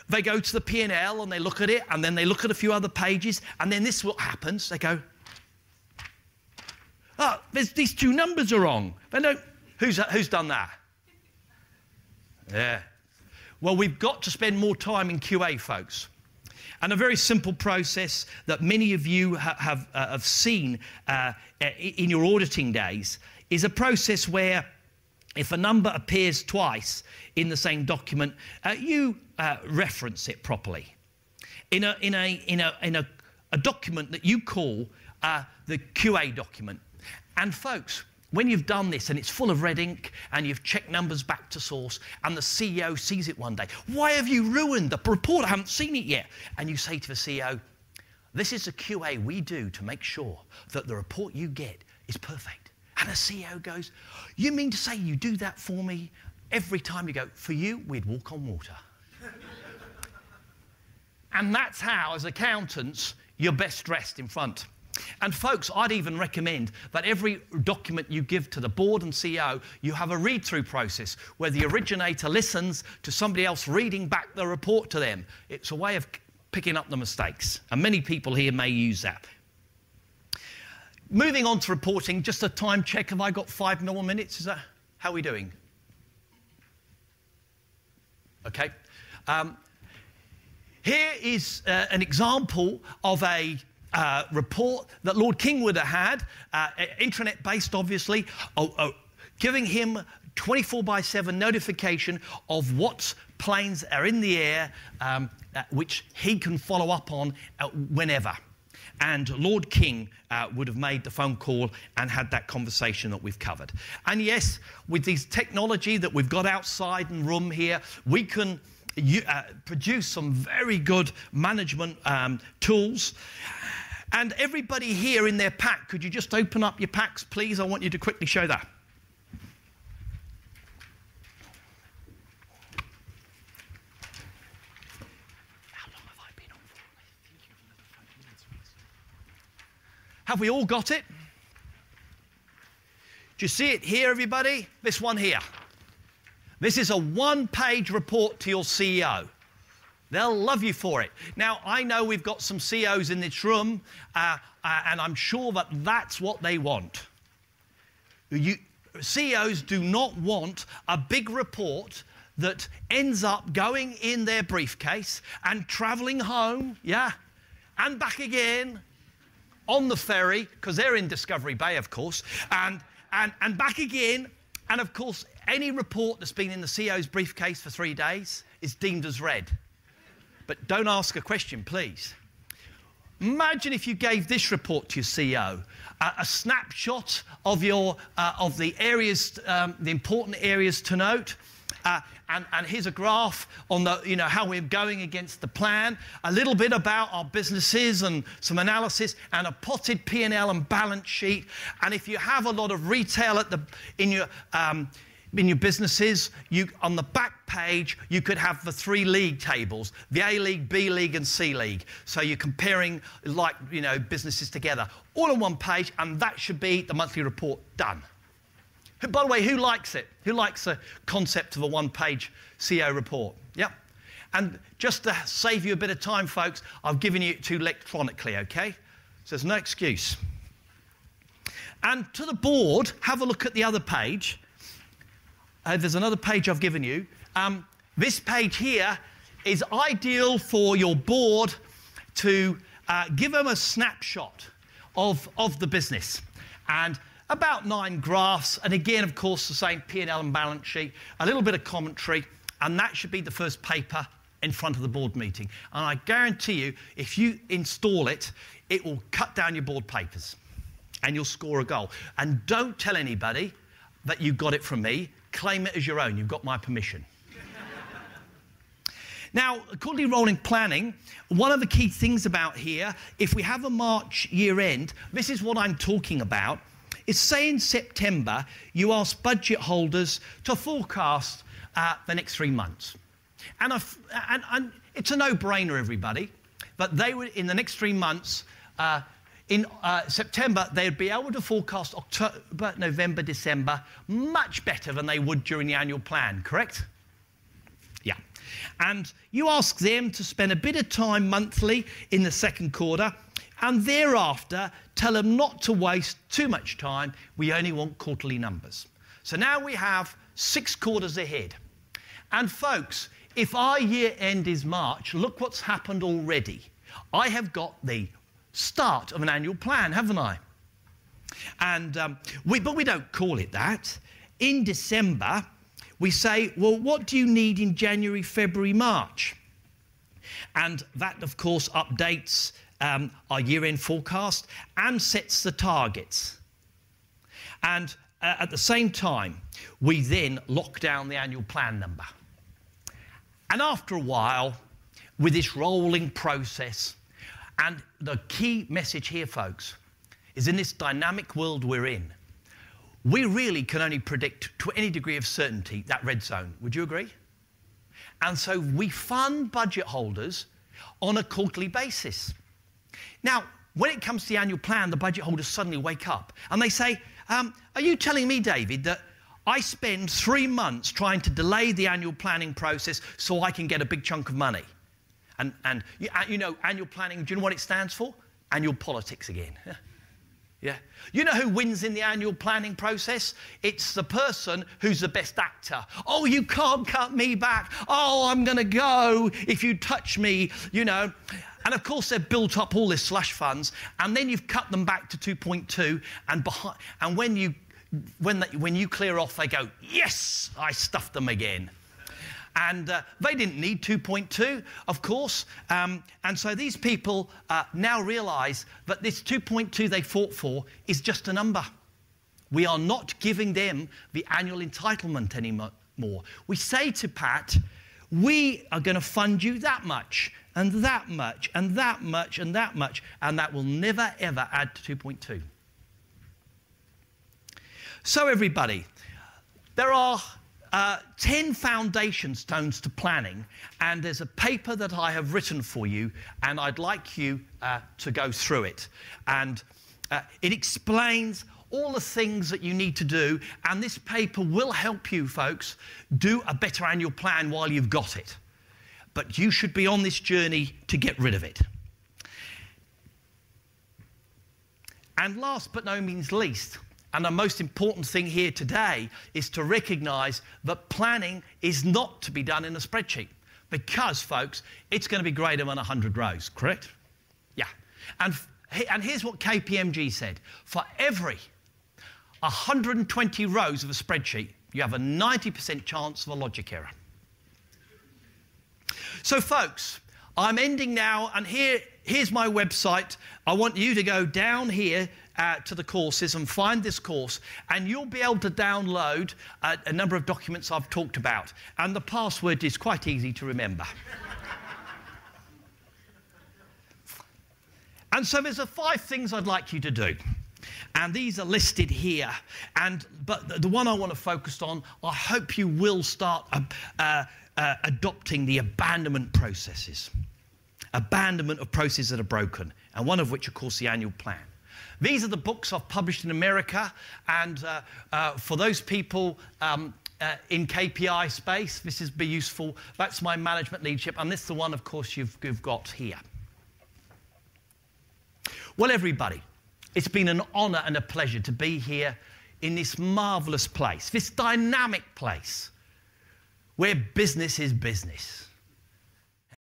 they go to the P&L and they look at it, and then they look at a few other pages, and then this is what happens. They go, oh, these two numbers are wrong. They don't, who's done that? Yeah. Well, we've got to spend more time in QA, folks. And a very simple process that many of you have seen in your auditing days is a process where if a number appears twice in the same document, you reference it properly in a document that you call the QA document. And folks, when you've done this and it's full of red ink and you've checked numbers back to source and the CEO sees it one day, why have you ruined the report? I haven't seen it yet. And you say to the CEO, this is a QA we do to make sure that the report you get is perfect. And the CEO goes, you mean to say you do that for me every time? You go, for you, we'd walk on water. And that's how, as accountants, you're best dressed in front. And folks, I'd even recommend that every document you give to the board and CEO, you have a read-through process where the originator listens to somebody else reading back the report to them. It's a way of picking up the mistakes, and many people here may use that. Moving on to reporting, just a time check. Have I got 5 more minutes? Is that how are we doing? Okay. Here is an example of a report that Lord King would have had, intranet-based obviously, giving him 24/7 notification of what planes are in the air, which he can follow up on whenever. And Lord King would have made the phone call and had that conversation that we've covered. And yes, with this technology that we've got outside in the room here, we can produce some very good management tools. And everybody here in their pack, could you just open up your packs, please? I want you to quickly show that. How long have I been on for? I think you've another 5 minutes. Have we all got it? Do you see it here, everybody? This one here. This is a one-page report to your CEO. They'll love you for it. Now, I know we've got some CEOs in this room, and I'm sure that that's what they want. CEOs do not want a big report that ends up going in their briefcase and traveling home, yeah, and back again on the ferry, because they're in Discovery Bay, of course, and back again. And, of course, any report that's been in the CEO's briefcase for 3 days is deemed as read. But don't ask a question, please. Imagine if you gave this report to your CEO, a snapshot of the areas, the important areas to note, and here's a graph on the, how we're going against the plan, a little bit about our businesses and some analysis, and a potted P&L and balance sheet. And if you have a lot of retail in your businesses, on the back page, you could have the 3 league tables, the A League, B League, and C League. So you're comparing, businesses together, all on one page, and that should be the monthly report done. By the way, who likes it? Who likes the concept of a one-page CEO report? Yep. And just to save you a bit of time, folks, I've given you it to electronically, okay? So there's no excuse. And to the board, have a look at the other page. There's another page I've given you. This page here is ideal for your board to give them a snapshot of the business. And about 9 graphs, and again, of course, the same P&L and balance sheet, a little bit of commentary, and that should be the first paper in front of the board meeting. And I guarantee you, if you install it, it will cut down your board papers, and you'll score a goal. And don't tell anybody that you got it from me. Claim it as your own. You've got my permission. Now, quarterly rolling planning, one of the key things about here, if we have a March year end, this is what I'm talking about, is say in September, you ask budget holders to forecast the next 3 months. And it's a no-brainer, everybody, but they would, in the next 3 months, in September, they'd be able to forecast October, November, December much better than they would during the annual plan, correct? Yeah. And you ask them to spend a bit of time monthly in the second quarter, and thereafter tell them not to waste too much time. We only want quarterly numbers. So now we have 6 quarters ahead. And folks, if our year end is March, look what's happened already. I have got the start of an annual plan, haven't I? And but we don't call it that. In December, we say, well, what do you need in January, February, March? And that, of course, updates our year-end forecast and sets the targets. And at the same time, we then lock down the annual plan number. And after a while, with this rolling process, and the key message here, folks, is in this dynamic world we're in, we really can only predict to any degree of certainty that red zone. Would you agree? And so we fund budget holders on a quarterly basis. Now, when it comes to the annual plan, the budget holders suddenly wake up and they say, are you telling me, David, that I spend 3 months trying to delay the annual planning process so I can get a big chunk of money? And you know, annual planning, do you know what it stands for? Annual politics again. Yeah. You know who wins in the annual planning process? It's the person who's the best actor. Oh, you can't cut me back. Oh, I'm going to go if you touch me, you know. And of course, they've built up all this slush funds, and then you've cut them back to 2.2, and when you clear off, they go, yes, I stuffed them again. And they didn't need 2.2, of course. And so these people now realise that this 2.2 they fought for is just a number. We are not giving them the annual entitlement anymore. We say to Pat, we are going to fund you that much, and that much, and that much, and that much, and that will never, ever add to 2.2. So everybody, there are 10 foundation stones to planning, and there's a paper that I have written for you, and I'd like you to go through it. And it explains all the things that you need to do, and this paper will help you, folks, do a better annual plan while you've got it. But you should be on this journey to get rid of it. And last but no means least, and the most important thing here today is to recognise that planning is not to be done in a spreadsheet, because, folks, it's going to be greater than 100 rows, correct? Yeah. And here's what KPMG said. For every 120 rows of a spreadsheet, you have a 90% chance of a logic error. So, folks, I'm ending now, and here's my website. I want you to go down here to the courses and find this course, and you'll be able to download a number of documents I've talked about, and the password is quite easy to remember. And so there's 5 things I'd like you to do, and these are listed here. But the one I want to focus on, I hope you will start adopting the abandonment processes. Abandonment of processes that are broken, and one of which, of course, the annual plan. These are the books I've published in America, and for those people in KPI space, this is be useful. That's my management leadership, and this is the one, of course, you've got here. Well, everybody, it's been an honour and a pleasure to be here in this marvellous place, this dynamic place, where business is business.